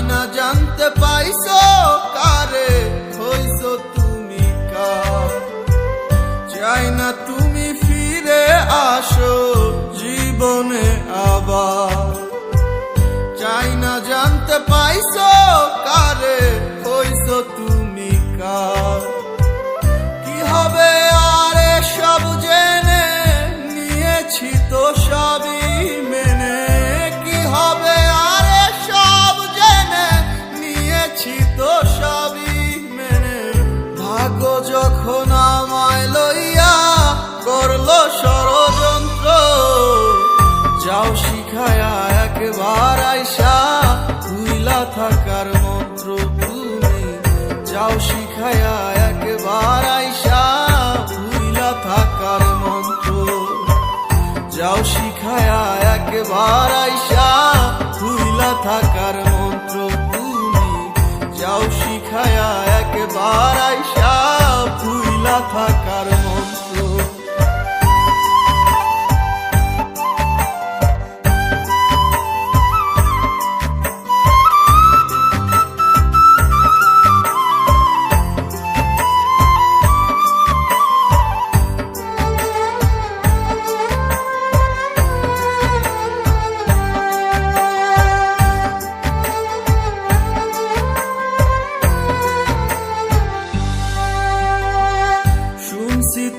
না জানতে পাইছো কারে হইছো তুমি কার। চাই না তুমি ফিরে আসো জীবনে আবার। চাই না জানতে পাইছো কারে হইছো তুমি কার। কি হবে আর সব জেনে নিয়েছি তো সবই মেনে। কি হবে আর সব জেনে নিয়েছি তো সবই মেনে। ভাগ্য যখন আমায় লইয়া করলো ষড়যন্ত্র, যাও শিখায়া একবার আইসা ভুইলা থাকার মন্ত্র তুমি। যাও শিখায়া একবার আইসা ভুইলা থাকার মন্ত্র। যাও শিখায়া একবার আইসা ভুইলা থাকার মন্ত্র তুমি। যাও শিখায়া একবার আইসা ভুইলা থাকার মন্ত্র।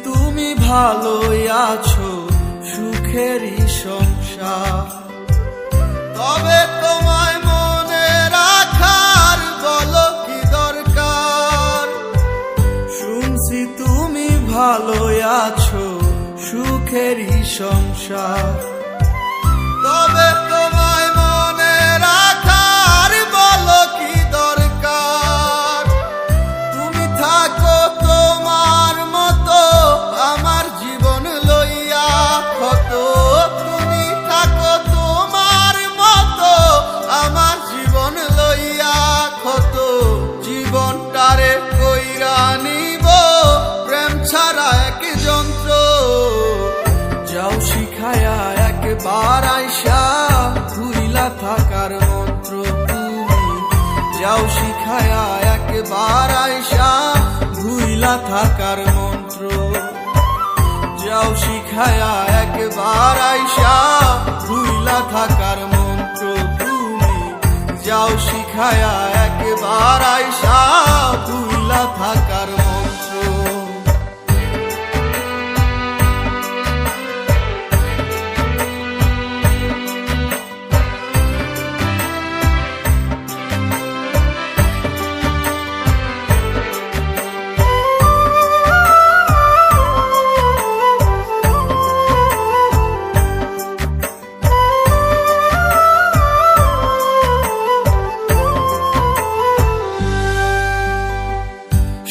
তুমি ভালোই আছো সুখেরই সংসার, তবে তোমায় মনে রাখার বলো কি দরকার। শুনছি তুমি ভালোই আছো সুখেরই সংসার, তবে তোমায় মনে রাখার বলো কি দরকার। তুমি থাকো তোমার মতো আমার জীবন লইয়া ক্ষত। তুমি থাকো তোমার মতো আমার জীবন লইয়া ক্ষত। জীবনটারে কইরা নিব প্রেম ছাড়া এক যন্ত্র। যাও শিখায়া একবার আইসা ভুইলা থাকার মন্ত্র তুমি। যাও শিখায়া একবার আইসা ভুইলা থাকার মন্ত্র। যাও শিখায়া একবার আইসা ভুইলা থাকার মন্ত্র তুমি। যাও শিখায়া একবার আইসা ভুইলা থাকার মন্ত্র।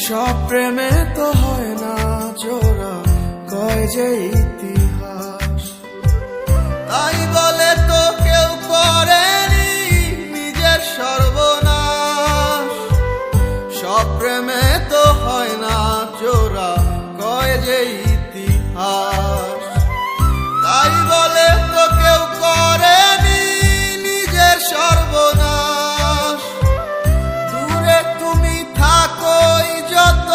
সব প্রেমে তো হয় না জোড়া, কয় যে ইতিহাস। তাই বলে তো কেউ করেনি নিজের সর্বনাশ। সব প্রেমে তো হয় না জোড়া, কয় যে ইতিহাস। তাই বলে তো কেউ করেনি নিজের সর্বনাশ। দূরে তুমি থাকোই যত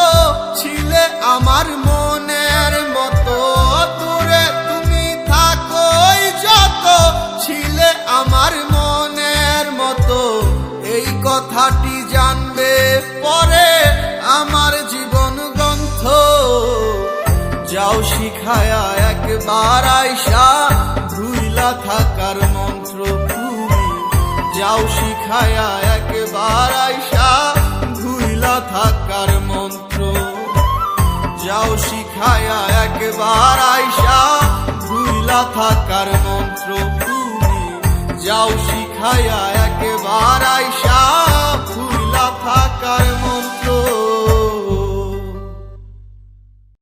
ছিলে আমার মনের মতো। দূরে তুমি থাকোই যত ছিলে আমার মনের মতো। এই কথাটি জানবে পরে আমার জীবন গ্রন্থ। যাও শিখায়া একবার আইসা ভুইলা থাকার মন্ত্র তুমি। যাও শিখায়া একবার আইসা ভুইলা থাকার মন্ত্র। যাও শিখায়া একবার আইসা ভুইলা থাকার মন্ত্র তুমি। যাও শিখায়া একবার আইসা